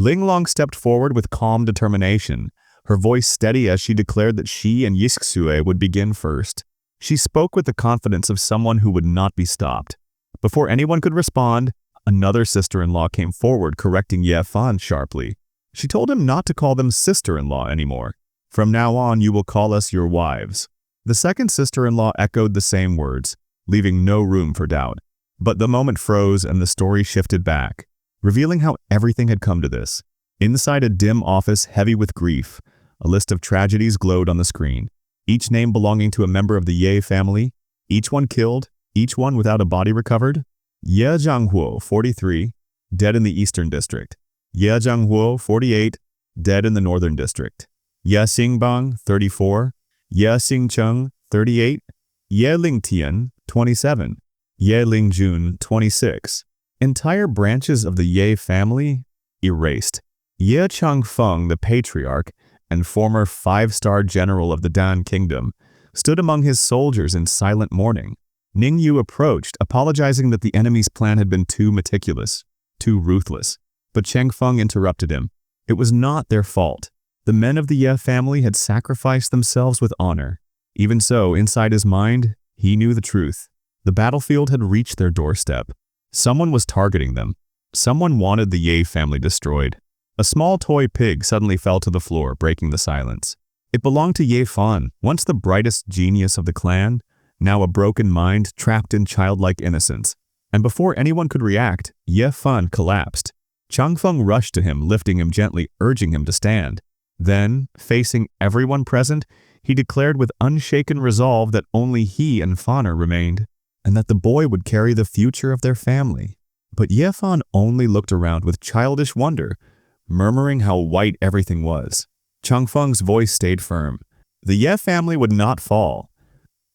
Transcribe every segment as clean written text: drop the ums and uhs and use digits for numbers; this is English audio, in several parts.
Linglong stepped forward with calm determination, her voice steady as she declared that she and Yixue would begin first. She spoke with the confidence of someone who would not be stopped. Before anyone could respond, another sister-in-law came forward, correcting Ye Fan sharply. She told him not to call them sister-in-law anymore. From now on, you will call us your wives. The second sister-in-law echoed the same words, leaving no room for doubt. But the moment froze and the story shifted back, revealing how everything had come to this. Inside a dim office heavy with grief, a list of tragedies glowed on the screen, each name belonging to a member of the Ye family, each one killed, each one without a body recovered. Ye Zhanghuo, 43, dead in the Eastern District. Ye Zhanghuo, 48, dead in the Northern District. Ye Xingbang, 34. Ye Xingcheng, 38. Ye Lingtian, 27. Ye Lingjun, 26. Entire branches of the Ye family erased. Ye Changfeng, the patriarch and former 5-star general of the Dan Kingdom, stood among his soldiers in silent mourning. Ning Yu approached, apologizing that the enemy's plan had been too meticulous, too ruthless. But Cheng Feng interrupted him. It was not their fault. The men of the Ye family had sacrificed themselves with honor. Even so, inside his mind, he knew the truth. The battlefield had reached their doorstep. Someone was targeting them. Someone wanted the Ye family destroyed. A small toy pig suddenly fell to the floor, breaking the silence. It belonged to Ye Fan, once the brightest genius of the clan, now a broken mind trapped in childlike innocence. And before anyone could react, Ye Fan collapsed. Changfeng rushed to him, lifting him gently, urging him to stand. Then, facing everyone present, he declared with unshaken resolve that only he and Faner remained, and that the boy would carry the future of their family. But Ye Fan only looked around with childish wonder, murmuring how white everything was. Changfeng's voice stayed firm. The Ye family would not fall.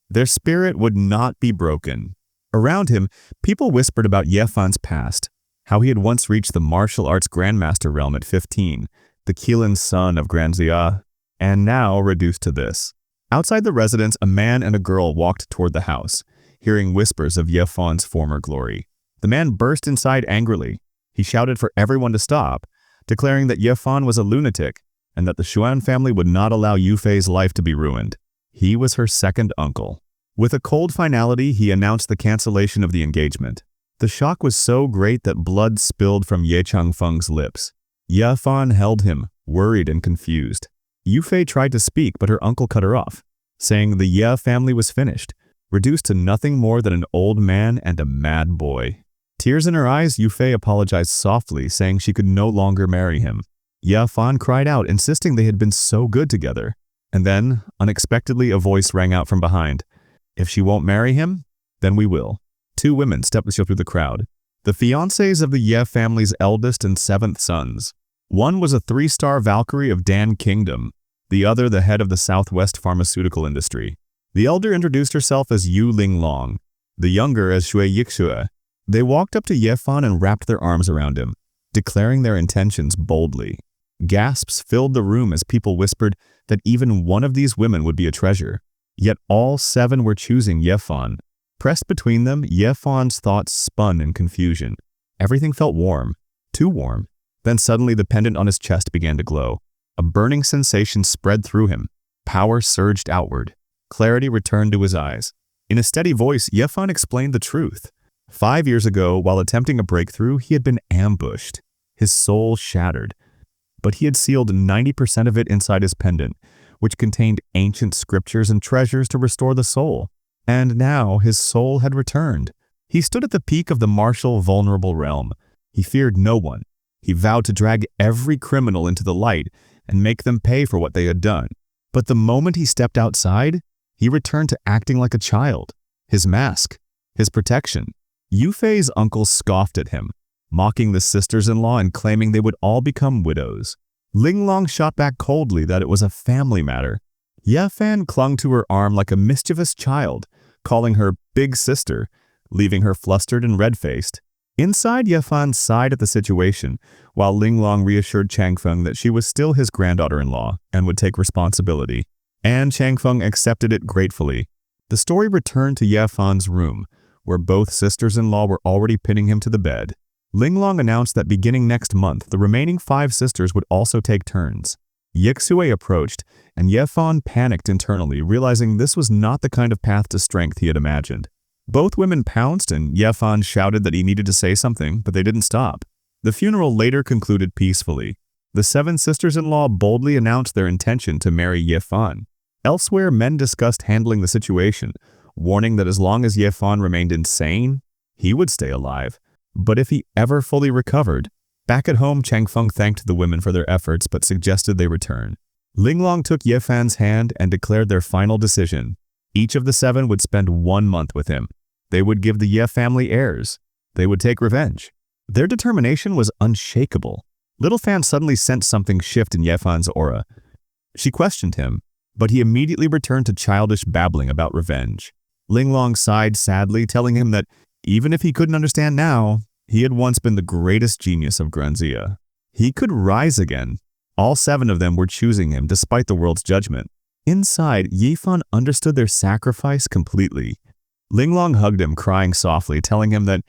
Their spirit would not be broken. Around him, people whispered about Ye Fan's past, how he had once reached the martial arts grandmaster realm at 15, the Keelan's son of Grand Xia, and now reduced to this. Outside the residence, a man and a girl walked toward the house, hearing whispers of Ye Fan's former glory. The man burst inside angrily. He shouted for everyone to stop, declaring that Ye Fan was a lunatic and that the Xuan family would not allow Yufei's life to be ruined. He was her second uncle. With a cold finality, he announced the cancellation of the engagement. The shock was so great that blood spilled from Ye Changfeng's lips. Ye Fan held him, worried and confused. Yufei tried to speak, but her uncle cut her off, saying the Ye family was finished, reduced to nothing more than an old man and a mad boy. Tears in her eyes, Yufei apologized softly, saying she could no longer marry him. Ye Fan cried out, insisting they had been so good together. And then, unexpectedly, a voice rang out from behind. If she won't marry him, then we will. Two women stepped through the crowd. The fiancés of the Ye family's eldest and 7th sons. One was a 3-star Valkyrie of Dan Kingdom, the other the head of the Southwest pharmaceutical industry. The elder introduced herself as Yu Linglong, the younger as Shui Yixue. They walked up to Ye Fan and wrapped their arms around him, declaring their intentions boldly. Gasps filled the room as people whispered that even one of these women would be a treasure. Yet all 7 were choosing Ye Fan. Pressed between them, Ye Fan's thoughts spun in confusion. Everything felt warm, too warm. Then suddenly the pendant on his chest began to glow. A burning sensation spread through him. Power surged outward. Clarity returned to his eyes. In a steady voice, Ye Fan explained the truth. 5 years ago, while attempting a breakthrough, he had been ambushed. His soul shattered. But he had sealed 90% of it inside his pendant, which contained ancient scriptures and treasures to restore the soul. And now his soul had returned. He stood at the peak of the martial, vulnerable realm. He feared no one. He vowed to drag every criminal into the light and make them pay for what they had done. But the moment he stepped outside, he returned to acting like a child. His mask, his protection. Yufei's uncle scoffed at him, mocking the sisters-in-law and claiming they would all become widows. Linglong shot back coldly that it was a family matter. Ye Fan clung to her arm like a mischievous child, calling her big sister, leaving her flustered and red-faced. Inside, Ye Fan sighed at the situation, while Linglong reassured Changfeng that she was still his granddaughter-in-law and would take responsibility. And Changfeng accepted it gratefully. The story returned to Ye Fan's room, where both sisters-in-law were already pinning him to the bed. Linglong announced that beginning next month, the remaining 5 sisters would also take turns. Yixue approached, and Yefan panicked internally, realizing this was not the kind of path to strength he had imagined. Both women pounced, and Yefan shouted that he needed to say something, but they didn't stop. The funeral later concluded peacefully. The 7 sisters-in-law boldly announced their intention to marry Yefan. Elsewhere, men discussed handling the situation, warning that as long as Yefan remained insane, he would stay alive. But if he ever fully recovered, back at home, Changfeng thanked the women for their efforts but suggested they return. Linglong took Yefan's hand and declared their final decision. Each of the 7 would spend 1 month with him. They would give the Ye family heirs. They would take revenge. Their determination was unshakable. Little Fan suddenly sensed something shift in Yefan's aura. She questioned him, but he immediately returned to childish babbling about revenge. Linglong sighed sadly, telling him that even if he couldn't understand now, he had once been the greatest genius of Granzia. He could rise again. All 7 of them were choosing him despite the world's judgment. Inside, Yifan understood their sacrifice completely. Linglong hugged him, crying softly, telling him that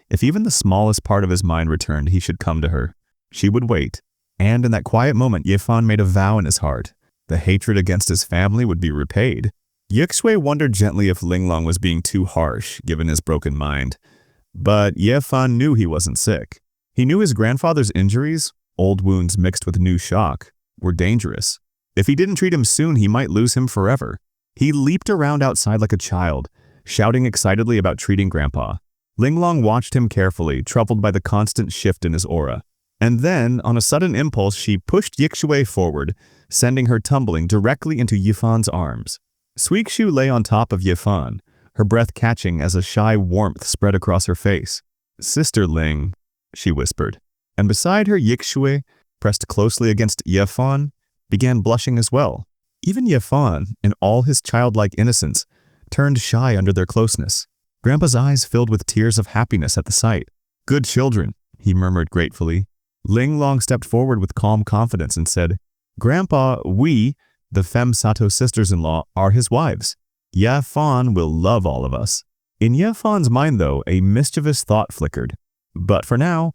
if even the smallest part of his mind returned, he should come to her. She would wait, and in that quiet moment, Yifan made a vow in his heart. The hatred against his family would be repaid. Yixue wondered gently if Linglong was being too harsh, given his broken mind. But Yefan knew he wasn't sick. He knew his grandfather's injuries, old wounds mixed with new shock, were dangerous. If he didn't treat him soon, he might lose him forever. He leaped around outside like a child, shouting excitedly about treating Grandpa. Linglong watched him carefully, troubled by the constant shift in his aura. And then, on a sudden impulse, she pushed Yixue forward, sending her tumbling directly into Yifan's arms. Suikshu lay on top of Yifan, her breath catching as a shy warmth spread across her face. "Sister Ling," she whispered. And beside her, Yixue, pressed closely against Yifan, began blushing as well. Even Yifan, in all his childlike innocence, turned shy under their closeness. Grandpa's eyes filled with tears of happiness at the sight. "Good children," he murmured gratefully. Linglong stepped forward with calm confidence and said, "Grandpa, we, the Fem Sato sisters-in-law, are his wives. Yefan will love all of us." In Yefan's mind, though, a mischievous thought flickered. But for now,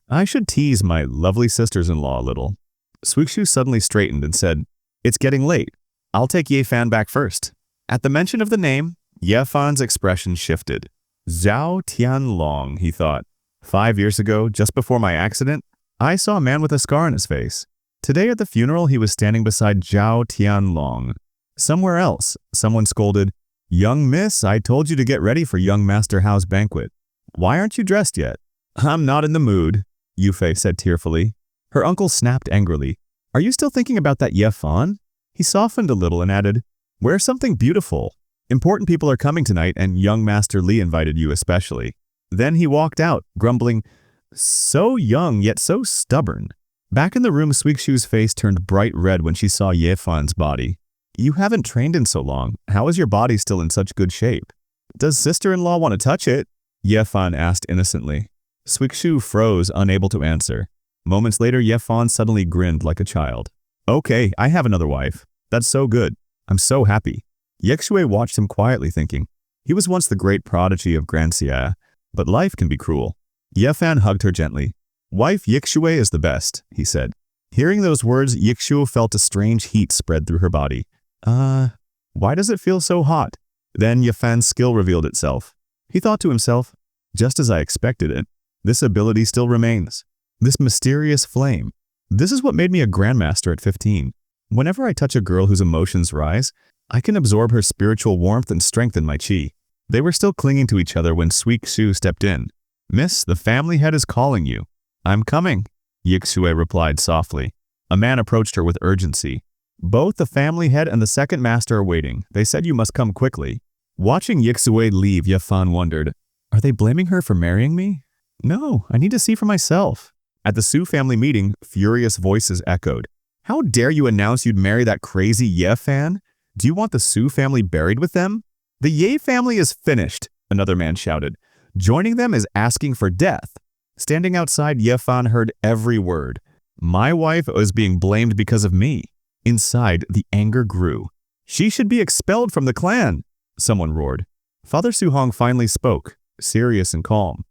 I should tease my lovely sisters-in-law a little. Suikshu suddenly straightened and said, "It's getting late. I'll take Yefan back first." At the mention of the name, Yefan's expression shifted. Zhao Tianlong, he thought. 5 years ago, just before my accident, I saw a man with a scar on his face. Today at the funeral, he was standing beside Zhao Tianlong. Somewhere else, someone scolded, "Young miss, I told you to get ready for young Master Hao's banquet. Why aren't you dressed yet?" "I'm not in the mood," Yufei said tearfully. Her uncle snapped angrily. "Are you still thinking about that Yefan?" He softened a little and added, "Wear something beautiful. Important people are coming tonight, and young Master Li invited you especially." Then he walked out, grumbling, "So young, yet so stubborn." Back in the room, Suikshu's face turned bright red when she saw Yefan's body. "You haven't trained in so long. How is your body still in such good shape?" "Does sister-in-law want to touch it?" Yefan asked innocently. Suikshu froze, unable to answer. Moments later, Yefan suddenly grinned like a child. "Okay, I have another wife. That's so good. I'm so happy." Yixue watched him quietly, thinking, he was once the great prodigy of Granzia, but life can be cruel. Yefan hugged her gently. "Wife Yixue is the best," he said. Hearing those words, Yixue felt a strange heat spread through her body. Why does it feel so hot?" Then Yefan's skill revealed itself. He thought to himself, "Just as I expected it. This ability still remains. This mysterious flame. This is what made me a grandmaster at 15. Whenever I touch a girl whose emotions rise, I can absorb her spiritual warmth and strengthen my chi." They were still clinging to each other when Suikshu stepped in. "Miss, the family head is calling you." "I'm coming," Yixue replied softly. A man approached her with urgency. "Both the family head and the second master are waiting. They said you must come quickly." Watching Yixue leave, Yefan wondered, "Are they blaming her for marrying me? No, I need to see for myself." At the Su family meeting, furious voices echoed. "How dare you announce you'd marry that crazy Yefan? Do you want the Su family buried with them?" "The Ye family is finished," another man shouted. "Joining them is asking for death." Standing outside, Yefan heard every word. "My wife is being blamed because of me." Inside, the anger grew. "She should be expelled from the clan," someone roared. Father Su Hong finally spoke, serious and calm.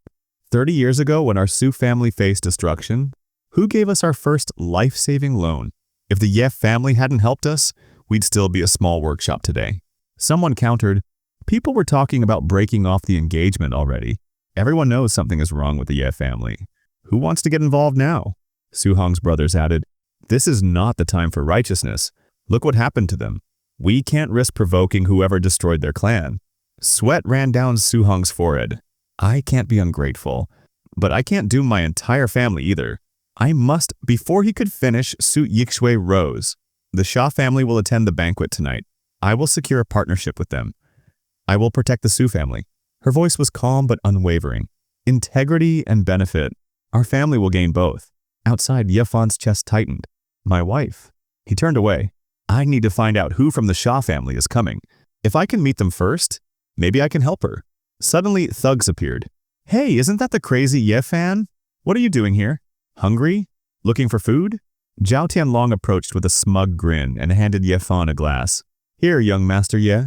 30 years ago when our Su family faced destruction, who gave us our first life-saving loan? If the Ye family hadn't helped us, we'd still be a small workshop today. Someone countered, people were talking about breaking off the engagement already. Everyone knows something is wrong with the Ye family. Who wants to get involved now? Su Hong's brothers added, this is not the time for righteousness. Look what happened to them. We can't risk provoking whoever destroyed their clan. Sweat ran down Su Hong's forehead. I can't be ungrateful, but I can't doom my entire family either. I must. Before he could finish, Su Yixue rose. The Xia family will attend the banquet tonight. I will secure a partnership with them. I will protect the Su family. Her voice was calm but unwavering. Integrity and benefit. Our family will gain both. Outside, Ye Fan's chest tightened. My wife. He turned away. I need to find out who from the Xia family is coming. If I can meet them first, maybe I can help her. Suddenly, thugs appeared. Hey, isn't that the crazy Ye Fan? What are you doing here? Hungry? Looking for food? Zhao Tianlong approached with a smug grin and handed Ye Fan a glass. Here, young Master Ye.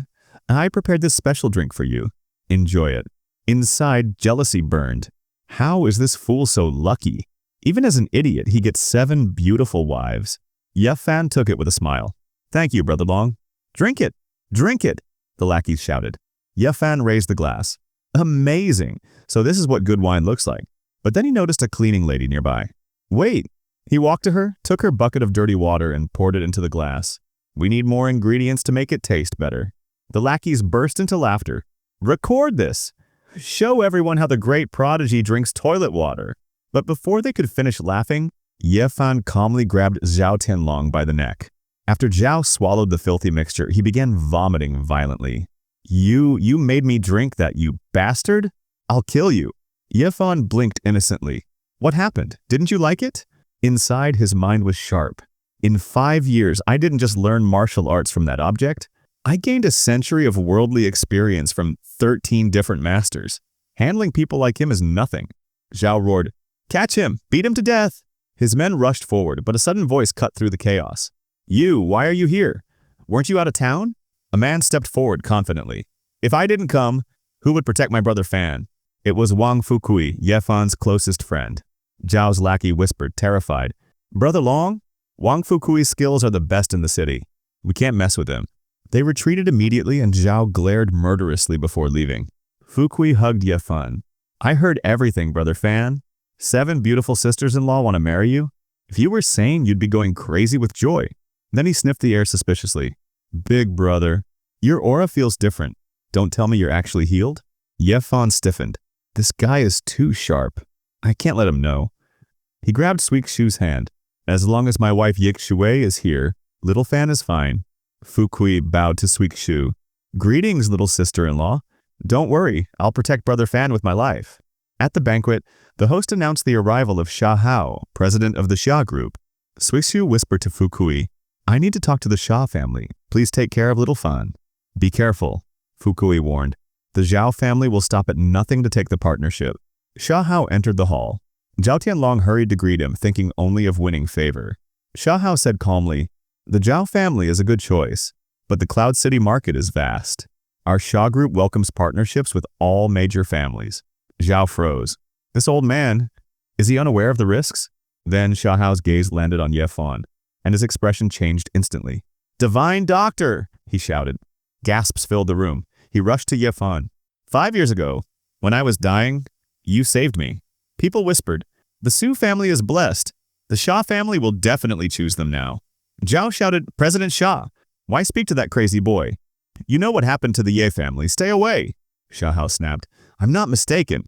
I prepared this special drink for you. Enjoy it. Inside, jealousy burned. How is this fool so lucky? Even as an idiot, he gets 7 beautiful wives. Ye Fan took it with a smile. Thank you, Brother Long. Drink it! Drink it! The lackeys shouted. Ye Fan raised the glass. Amazing! So this is what good wine looks like. But then he noticed a cleaning lady nearby. Wait! He walked to her, took her bucket of dirty water and poured it into the glass. We need more ingredients to make it taste better. The lackeys burst into laughter. Record this! Show everyone how the great prodigy drinks toilet water. But before they could finish laughing, Ye Fan calmly grabbed Zhao Tianlong by the neck. After Zhao swallowed the filthy mixture, he began vomiting violently. You made me drink that, you bastard? I'll kill you. Ye Fan blinked innocently. What happened? Didn't you like it? Inside, his mind was sharp. In 5 years, I didn't just learn martial arts from that object. I gained a century of worldly experience from 13 different masters. Handling people like him is nothing. Zhao roared, catch him! Beat him to death! His men rushed forward, but a sudden voice cut through the chaos. Why are you here? Weren't you out of town? A man stepped forward confidently. If I didn't come, who would protect my brother Fan? It was Wang Fukui, Ye Fan's closest friend. Zhao's lackey whispered, terrified. Brother Long? Wang Fukui's skills are the best in the city. We can't mess with him. They retreated immediately and Zhao glared murderously before leaving. Fukui hugged Ye Fan. I heard everything, Brother Fan. 7 beautiful sisters-in-law want to marry you? If you were sane, you'd be going crazy with joy. Then he sniffed the air suspiciously. Big brother, your aura feels different. Don't tell me you're actually healed? Ye Fan stiffened. This guy is too sharp. I can't let him know. He grabbed Suixu's hand. As long as my wife Yixue is here, little Fan is fine. Fukui bowed to Suixu. Greetings, little sister-in-law. Don't worry, I'll protect Brother Fan with my life. At the banquet, the host announced the arrival of Xia Hao, president of the Xia group. Suixu whispered to Fukui, I need to talk to the Xia family. Please take care of little Fan. Be careful, Fukui warned. The Zhao family will stop at nothing to take the partnership. Xia Hao entered the hall. Zhao Tianlong hurried to greet him, thinking only of winning favor. Xia Hao said calmly, the Zhao family is a good choice, but the Cloud City market is vast. Our Xia group welcomes partnerships with all major families. Zhao froze. This old man, is he unaware of the risks? Then Xia Hao's gaze landed on Ye Fan, and his expression changed instantly. Divine Doctor, he shouted. Gasps filled the room. He rushed to Ye Fan. 5 years ago, when I was dying, you saved me. People whispered, the Su family is blessed. The Xia family will definitely choose them now. Zhao shouted, President Xia, why speak to that crazy boy? You know what happened to the Ye family. Stay away. Xia Hao snapped. I'm not mistaken.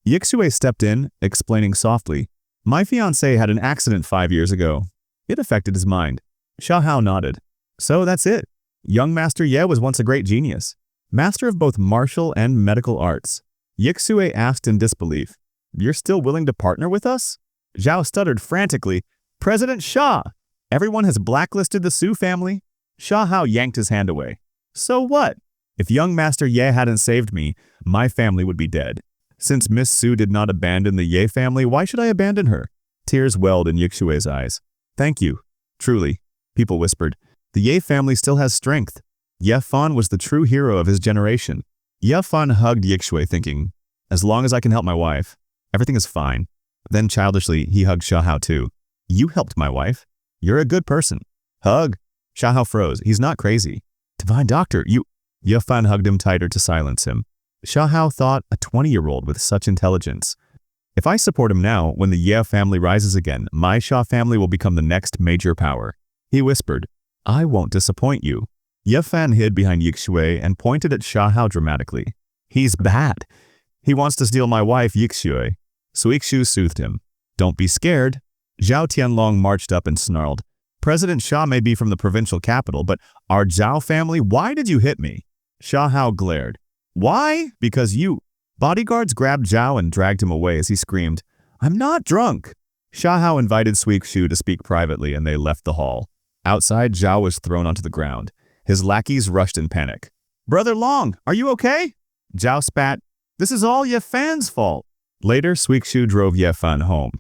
Yixue stepped in, explaining softly, my fiancé had an accident 5 years ago. It affected his mind. Xia Hao nodded. So that's it. Young Master Ye was once a great genius, master of both martial and medical arts. Yixue asked in disbelief, you're still willing to partner with us? Zhao stuttered frantically, President Xia! Everyone has blacklisted the Su family. Xia Hao yanked his hand away. So what? If young Master Ye hadn't saved me, my family would be dead. Since Miss Su did not abandon the Ye family, why should I abandon her? Tears welled in Yixue's eyes. Thank you. Truly, people whispered. The Ye family still has strength. Ye Fan was the true hero of his generation. Ye Fan hugged Yixue, thinking, as long as I can help my wife, Everything is fine. Then childishly, he hugged Xiahao too. You helped my wife. You're a good person. Hug. Xiahao froze. He's not crazy. Divine Doctor, you... Ye Fan hugged him tighter to silence him. Xiahao thought, a 20-year-old with such intelligence. If I support him now, when the Ye family rises again, my Xia family will become the next major power. He whispered, I won't disappoint you. Ye Fan hid behind Yixue and pointed at Xiahao dramatically. He's bad. He wants to steal my wife, Yixue. Suixu soothed him. Don't be scared. Zhao Tianlong marched up and snarled. President Xia may be from the provincial capital, but our Zhao family, why did you hit me? Xiahao glared. Why? Because you... Bodyguards grabbed Zhao and dragged him away as he screamed, I'm not drunk. Xiahao invited Suixu to speak privately and they left the hall. Outside, Zhao was thrown onto the ground. His lackeys rushed in panic. Brother Long, are you okay? Zhao spat. This is all Ye Fan's fault. Later, Suixu drove Ye Fan home.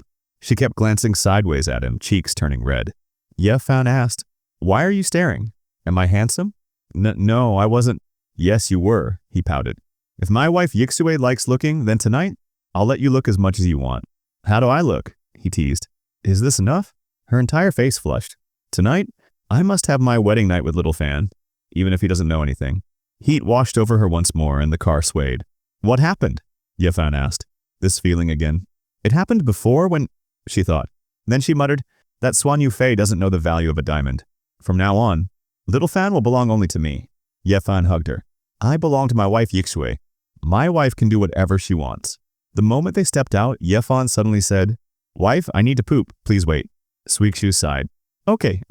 She kept glancing sideways at him, cheeks turning red. Ye Fan asked, Why are you staring? Am I handsome? No, I wasn't. Yes, you were, he pouted. If my wife Yixue likes looking, then tonight, I'll let you look as much as you want. How do I look? He teased. Is this enough? Her entire face flushed. Tonight, I must have my wedding night with Little Fan, even if he doesn't know anything. Heat washed over her once more and the car swayed. What happened? Ye Fan asked. This feeling again. It happened before when... She thought. Then she muttered, that Swan Yu Fei doesn't know the value of a diamond. From now on, Little Fan will belong only to me. Ye Fan hugged her. I belong to my wife Yixue. My wife can do whatever she wants. The moment they stepped out, Ye Fan suddenly said, Wife, I need to poop. Please wait. Suixu sighed. Okay.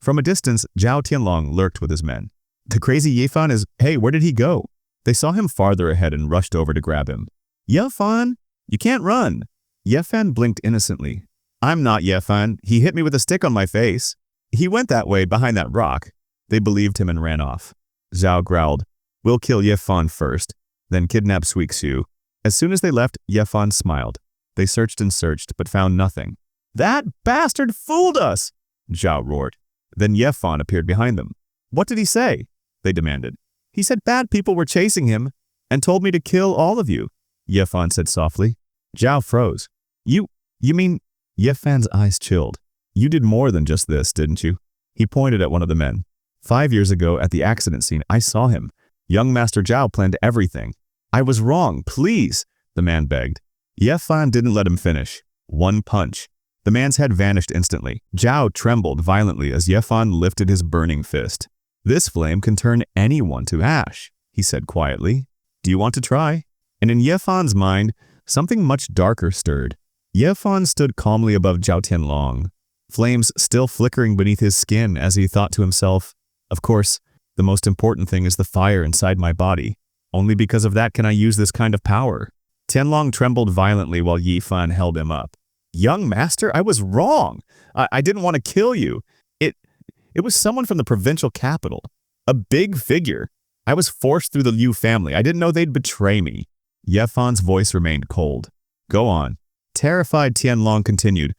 From a distance, Zhao Tianlong lurked with his men. The crazy Ye Fan is... Hey, where did he go? They saw him farther ahead and rushed over to grab him. Ye Fan, you can't run. Ye Fan blinked innocently. I'm not Ye Fan. He hit me with a stick on my face. He went that way behind that rock. They believed him and ran off. Zhao growled. We'll kill Ye Fan first, then kidnap Suixu. As soon as they left, Ye Fan smiled. They searched and searched, but found nothing. That bastard fooled us! Zhao roared. Then Ye Fan appeared behind them. What did he say? They demanded. He said bad people were chasing him and told me to kill all of you, Ye Fan said softly. Zhao froze. You mean... Ye Fan's eyes chilled. You did more than just this, didn't you? He pointed at one of the men. 5 years ago, at the accident scene, I saw him. Young Master Zhao planned everything. I was wrong, please, the man begged. Ye Fan didn't let him finish. One punch. The man's head vanished instantly. Zhao trembled violently as Ye Fan lifted his burning fist. This flame can turn anyone to ash, he said quietly. Do you want to try? And in Ye Fan's mind, something much darker stirred. Ye Fan stood calmly above Zhao Tianlong, flames still flickering beneath his skin as he thought to himself, of course, the most important thing is the fire inside my body. Only because of that can I use this kind of power. Tianlong trembled violently while Ye Fan held him up. Young master, I was wrong. I didn't want to kill you. It was someone from the provincial capital. A big figure. I was forced through the Liu family. I didn't know they'd betray me. Ye Fan's voice remained cold. Go on. Terrified, Tianlong continued.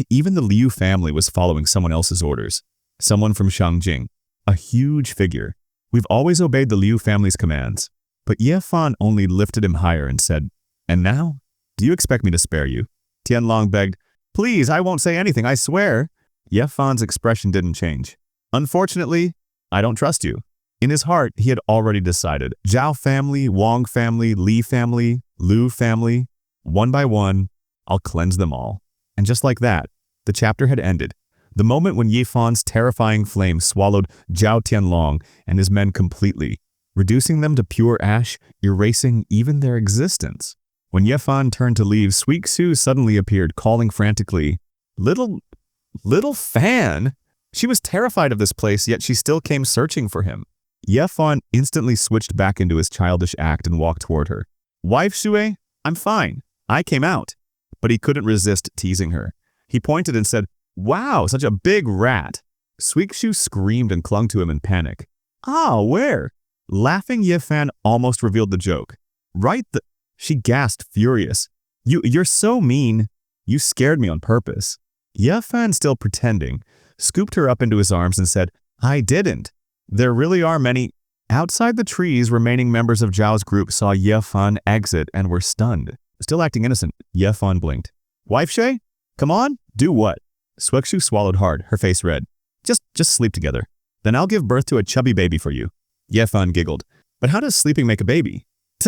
Even the Liu family was following someone else's orders. Someone from Shangjing. A huge figure. We've always obeyed the Liu family's commands. But Ye Fan only lifted him higher and said, And now? Do you expect me to spare you? Tianlong begged, Please, I won't say anything, I swear. Ye Fan's expression didn't change. Unfortunately, I don't trust you. In his heart, he had already decided. Zhao family, Wang family, Li family, Lu family. One by one, I'll cleanse them all. And just like that, the chapter had ended. The moment when Ye Fan's terrifying flame swallowed Zhao Tianlong and his men completely, reducing them to pure ash, erasing even their existence. When Ye Fan turned to leave, Suixu suddenly appeared, calling frantically, Little Fan? She was terrified of this place, yet she still came searching for him. Ye Fan instantly switched back into his childish act and walked toward her. Wife Shui, I'm fine. I came out. But he couldn't resist teasing her. He pointed and said, Wow, such a big rat. Suixu screamed and clung to him in panic. Ah, where? Laughing, Ye Fan almost revealed the joke. She gasped, furious. You're so mean. You scared me on purpose. Ye Fan, still pretending, scooped her up into his arms and said, I didn't. There really are many. Outside the trees, remaining members of Zhao's group saw Ye Fan exit and were stunned. Still acting innocent, Ye Fan blinked. Wife Shay? Come on, do what? Swikshu swallowed hard, her face red. Just sleep together. Then I'll give birth to a chubby baby for you. Ye Fan giggled. But how does sleeping make a baby?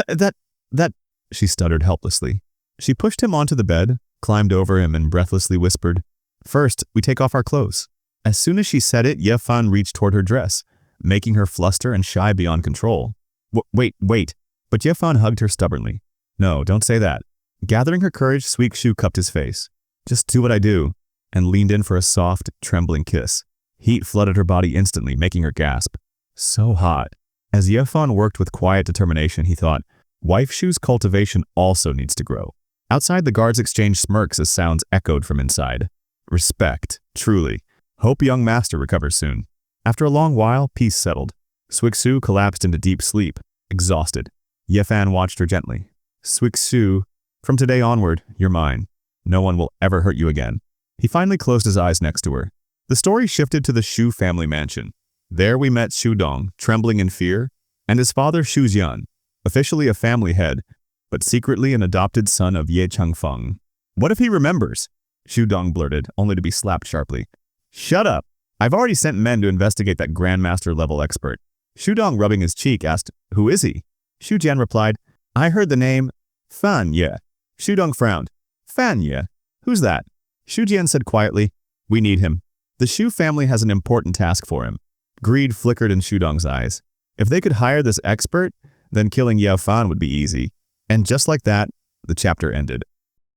That, she stuttered helplessly. She pushed him onto the bed, climbed over him and breathlessly whispered, First, we take off our clothes. As soon as she said it, Ye Fan reached toward her dress, making her fluster and shy beyond control. Wait. But Ye Fan hugged her stubbornly. No, don't say that. Gathering her courage, Swikshu cupped his face. Just do what I do, and leaned in for a soft, trembling kiss. Heat flooded her body instantly, making her gasp. So hot. As Ye Fan worked with quiet determination, he thought, Wife Shu's cultivation also needs to grow. Outside, the guards exchanged smirks as sounds echoed from inside. Respect, truly. Hope young master recovers soon. After a long while, peace settled. Swikshu collapsed into deep sleep, exhausted. Ye Fan watched her gently. Swikshu, from today onward, you're mine. No one will ever hurt you again. He finally closed his eyes next to her. The story shifted to the Shu family mansion. There we met Shu Dong, trembling in fear, and his father Shu Jian, officially a family head, but secretly an adopted son of Ye Changfeng. What if he remembers? Shu Dong blurted, only to be slapped sharply. Shut up! I've already sent men to investigate that Grandmaster-level expert. Shu Dong, rubbing his cheek, asked, Who is he? Shu Jian replied, I heard the name Fan Ye. Shu Dong frowned. Fan Ye? Who's that? Shu Jian said quietly, We need him. The Shu family has an important task for him. Greed flickered in Shu Dong's eyes. If they could hire this expert, then killing Ye Fan would be easy. And just like that, the chapter ended.